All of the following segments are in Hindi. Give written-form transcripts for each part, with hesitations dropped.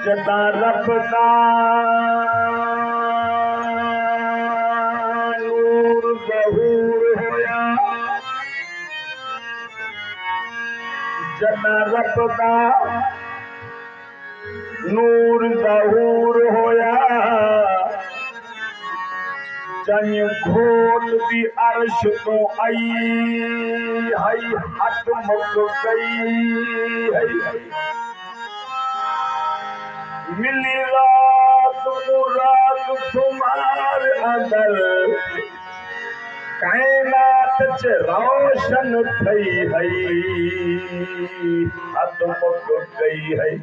जदा रब दा नूर ज़हूर होया जना रब दा नूर ज़हूर होया जन घोट दी अर्श तो आई हई हद मुक गई हई मिली रात मुराद सुमार अंदर कायनात च रोशन थई हई हद मुक गई हई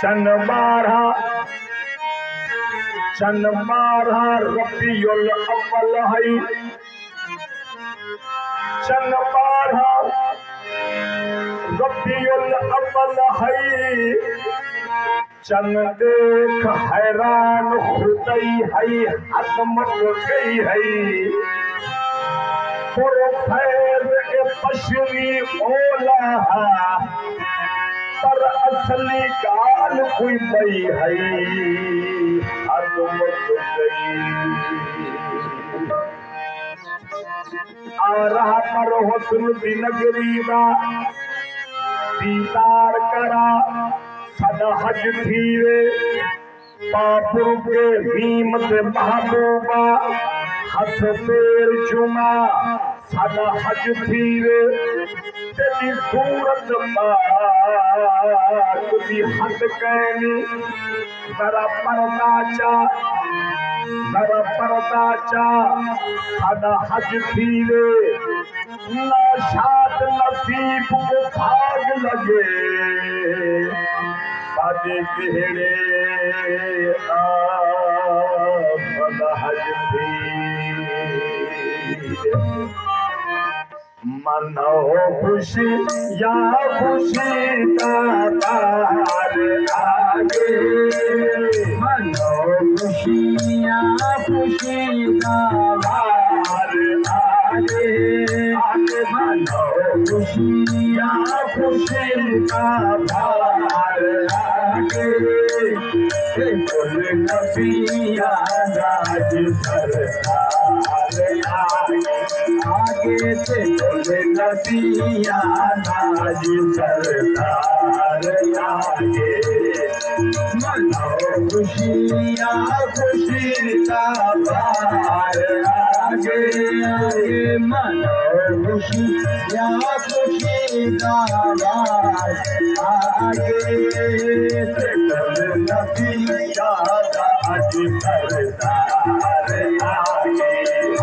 चन बारह रबीउल अव्वल हई चन बारह रबीउल अव्वल हई चन देख हैरान खुदई हई हद मुक गई हई फैज़ ए बशरी ओला पर असली गाल कोई पई हई हद मुक गई आ रहा पर हुस्न दी नगरी दा दीदार करा सदा हज थीवे पापुर के भीम ते महबूबा हथ पैर चुमा सदा हज थीवे तेरी सूरत पाक दी हद कैनी जरा पर्दा चा सदा हज थीवे नाशाद नसीब को भाग लगे साजे गहरे सदा हज थीवे मनो खुशी या खुशी का बार आगे मनो खुशी या खुशी का बार आगे मनो खुशी या खुशी का बार आगे कुल नबी राज सरकार आगे से बोले नदिया नाज सरकार आगे मनो खुशिया खुशी का बार आगे आगे मनो खुशिया खुशी का बार आगे से बोले नदिया नाज सरकार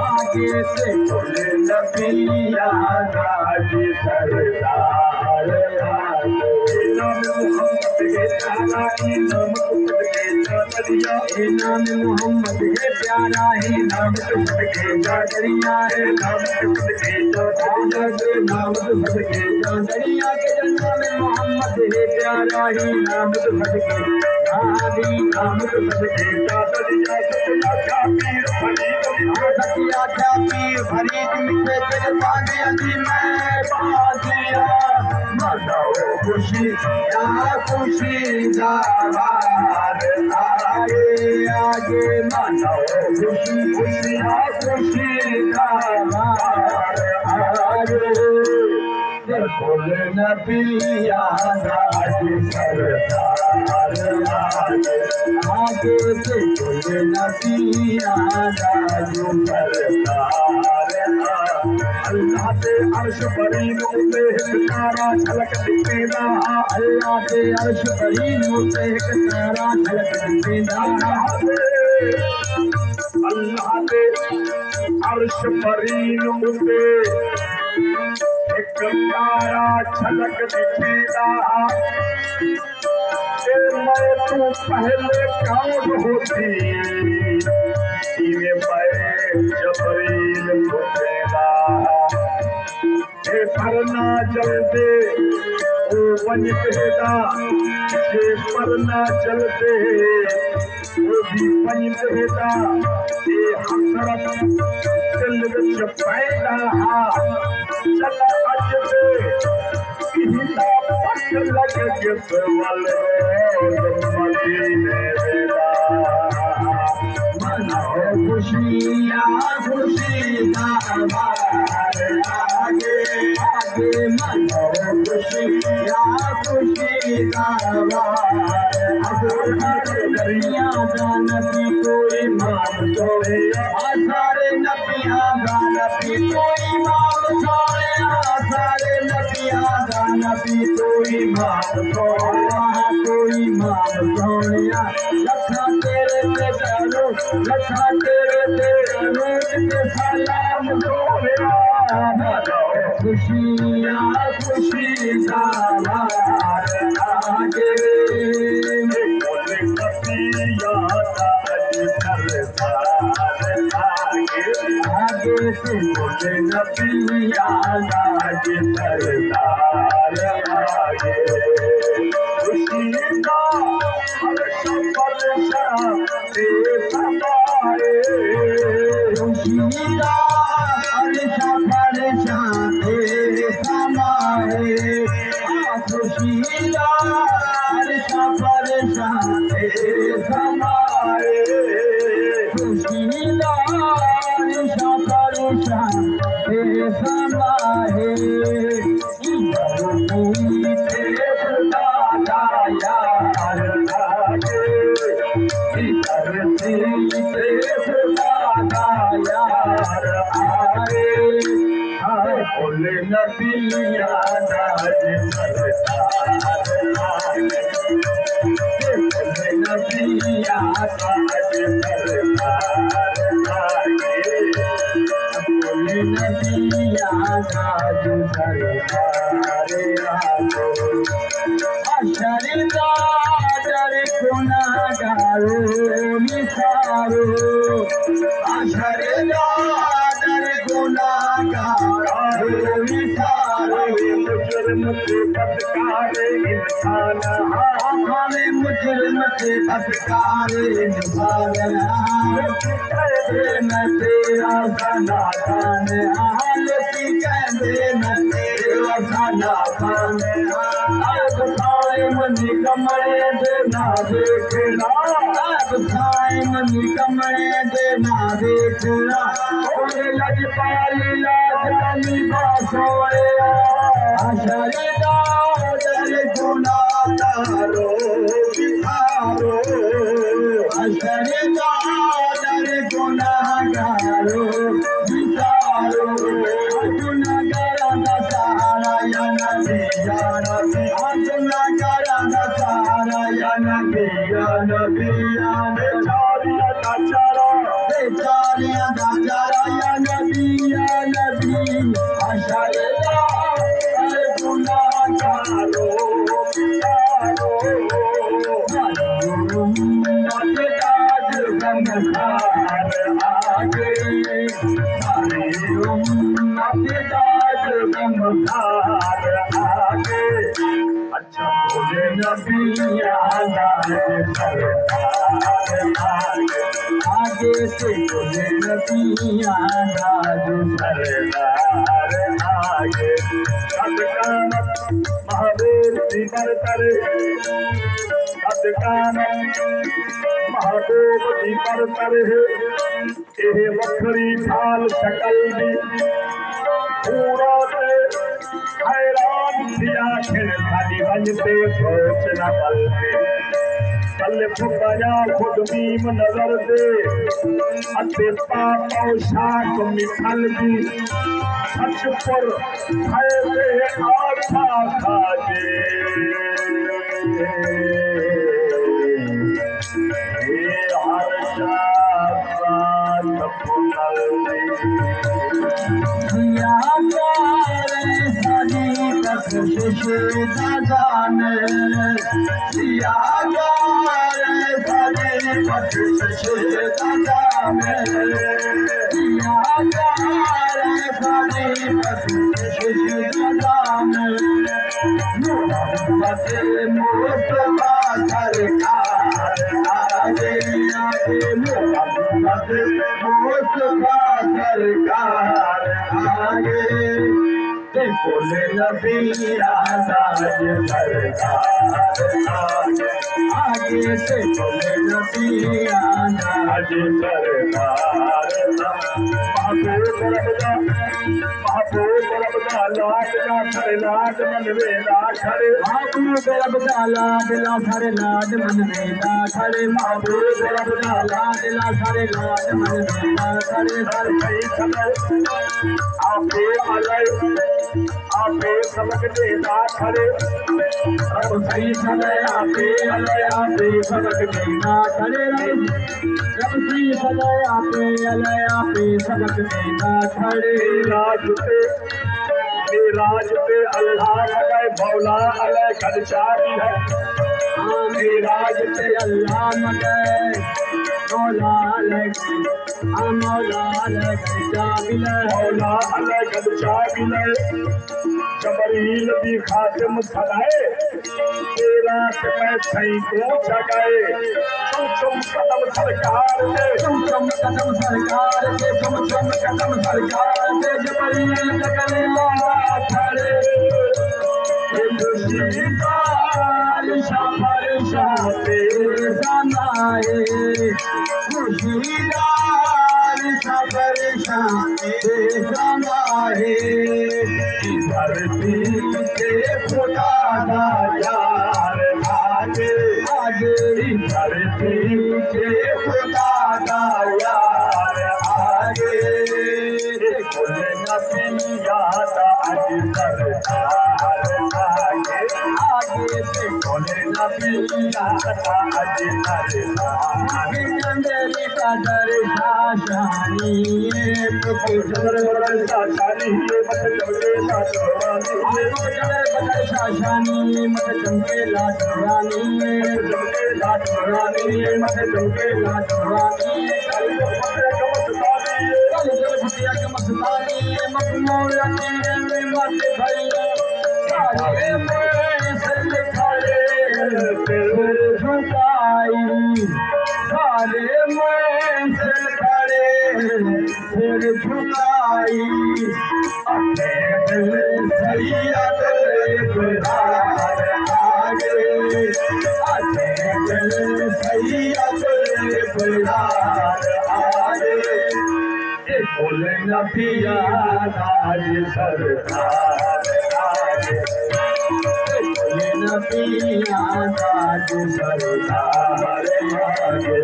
आगे से बोले नबिया राज सरदार नाम मोहम्मद के प्यारा ही नाम कुछ के चादरिया नाम मोहम्मद के प्यारा ही नाम कुछ के चादरिया है नाम कुछ के चादरिया नाम कुछ के चादरिया के नाम मोहम्मद के प्यारा ही नाम कुछ के आदि नाम कुछ के चादरिया सतना का पीर फरीद सतिया का पीर फरीद मिटे तेरे बांधे अली मैं बाजिया मनो खुशी या खुशी दावार आगे आगे मनो खुशी खुशी या खुशी दावार आगे कुल नबिया राज सरदार आगे से कुल नबिया राज सरदार अल्लाह के अर्श बरीन उते तारा झलक दिखेगा अल्लाह के अर्श बरीन उते तारा झलक दिखेगा अल्लाह के अर्श बरीन उते एक तारा झलक दिखेगा मैं तू पहले कौन होती मैं जबरील होतेगा परना चलते ओ वन देगा ये परना चलते वो भी वन देगा ये हसरत दिल विच पैदा चल अज दे इहिदा पक लग जिस वल मदीने वेला मनो खुशियां खुशी का बार आगे आगे मनो खुशी या खुशी दरिया नबी कोई माम छोड़े सारे नबिया नबी कोई माम छोड़े सारे नबिया नबी कोई माम छोड़े कोई माम छोड़े लखा तेरे ते करो लखा तेरे ते सलाम छोड़े खुशियाँ खुशी सवार आगे आगे से बोले नबिया आगे सरदार आगे खुशी का समाए खुशी का समाए खुशिया समाए खुशिया समाए बोले नबिया बोले नबिया बोले नबिया शरीदा डर गुनाहगारो निसारो शरीदा डर गुनाहगारो निसारो मुजरिम के बदकार इंसान हमारे मुजरिम के बदकार इंसान न तेरा सनातन हाल की कहते न तेरा सनातन मनी कमरे देना देखना अब मनी कमरे देना देखना लजपाली लाजमी बासोए शरीदा डर गुनाहगारो बिहारो शरीदा डर गुनाहगारो बिहारो गुनाहगारा का सहारा या नबी या नबी बेचारिया दाचारा या नबी अशरिया गुनाहगारो अच्छा बोले नबिया आगे से बोले नबिया सरदार आगे महादेव जी बरतर महबूब जी बरतर यह वखरी ठाल शकल दी पूरा हैरान थिया खिड़ खाली वंजते सोच न पलते कल फुकया खुद बीम नजर दे अते पाप और शाक मिठल दी सच पर खाए आशा खाजे हर शाद पुनल या सारी कशिश दादान या सारी कशिश दादान या सारी कशिश दादान मोहम्मद मुस्तफा सरकार आगे मोहम्मद मुस्तफा सरकार आगे बोले नबिया सरकार आगे से बोले नबिया सरकार लाड मन वेला खड़े महबूब रब दा लाडला सारे लाड मन वेला खड़े महबूब रब दा लाडला सारे लाड मन वेला खड़े हर कई समय आपे अलय आपे सबक देता खड़े अब सही समय आपे अलय आपे सबक देता खड़े जब सही समय आपे अलय आपे सबक देता खड़े राज पे अल्लाह मगए मौला अलय खदशारी है राज पे अल्लाह मगए मौला अलय मौला अलय खदशारी है मौला अलय खदशारी है जबरील भी खातिम सदाए तेरा के मैं सही को जगाए चुम कदम सरकार दे चुम कदम सरकार दे चुम कदम सरकार दे जबरील जगले खड़े शाह तेरे समाए खुशीदार सबर शाह तेरे समाए धरती के खुदा दा यार आगे आगे धरती के खुदा दा यार आगे कुल नबिया दा अज सरकार आगे आगे से कुल नबिया दा अज सरकार नंदरी का दर शाशानी पुत्र शाशानी मत चमके शाशानी मत चमके लाटरानी मत चमके लाटरानी नबिया राज सरकार आगे नबिया राज सरकार आगे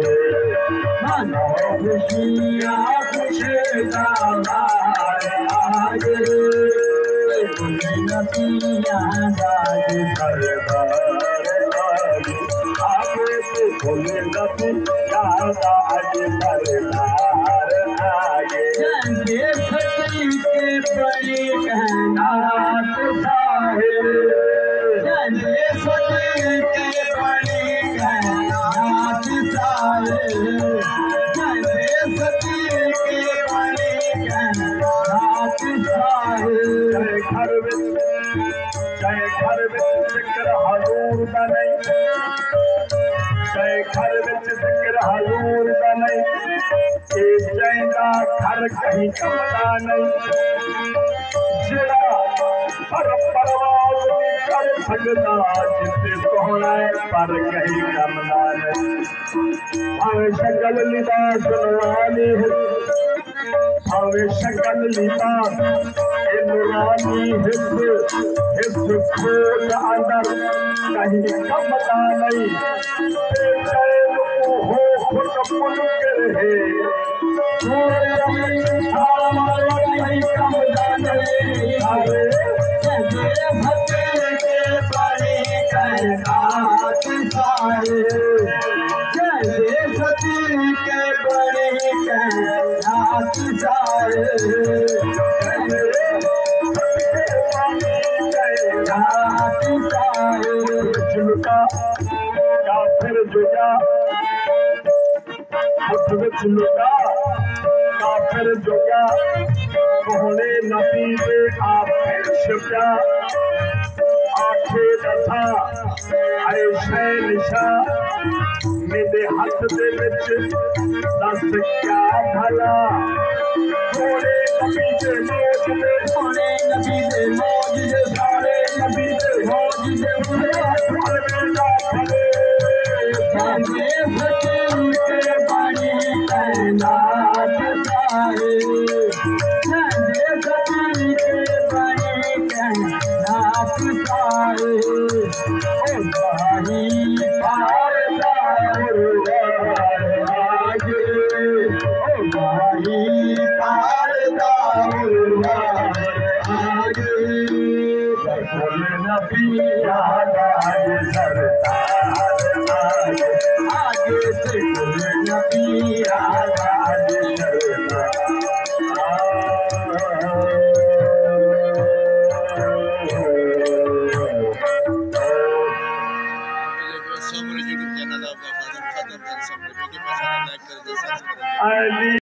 मानो खुशियाँ खुशदार आगे नबिया राज सरकार आगे आगे बोले नबिया राज सरकार आगे जंगे सती के बड़े कहनात साहिब जंगे सती के बड़े कहनात साहिब जंगे सती के बड़े कहनात साहिब घर विच जिक्र हजूर दा नहीं घर विच जिक्र हजूर दा नहीं जैदा घर कहीं कमदा नहीं जड़ा पर परवाज कर सकदा जिते सोहना पर कहीं कमदा नहीं भावे शक्ल लिबास नूरानी है भावे शक्ल लिबास नूरानी हिस्स खोल अंदर कहीं कमदा नहीं हो खुद मुनकर है काफिर जोया कोहने नबी दे आखिर शिफा आखे दसा ऐशे निशा मेरे हाथ दे विच दस क्या भला कोहने नबी दे मौज दे कोहने नबी दे मौज दे सारे नबी दे मौज दे के बड़ी कहना माही पारदा आगे फूल नबी आगे सरदार आगे से फूल नबी आगे